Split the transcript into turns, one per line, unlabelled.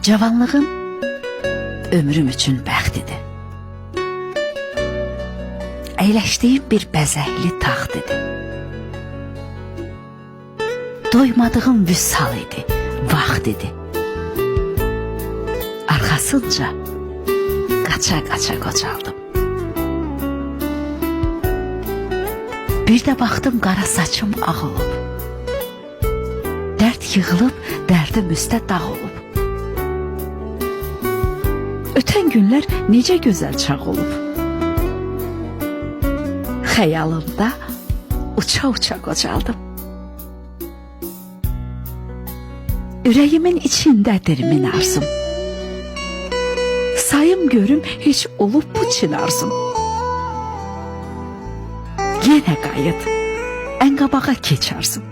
Cavanlığım ömrüm üçün bəxtidir. Əyləşdiyim bir bəzəkli taxt idi. Doymadığım vüsal idi, vaxt idi. Arxasınca qaça-qaça qocaldım. Bir də baxdım qara saçım ağ olub. Dərd yığılıb, dərdim üstə dağ olub. Ötən günlər necə gözəl çağ olub. Xəyalımda uça-uça qocaldım. Ürəyimin içindədir min arzum. Sayım görüm heç olub bu çin arzum. Yenə qayıt, ən qabağa keç arzum.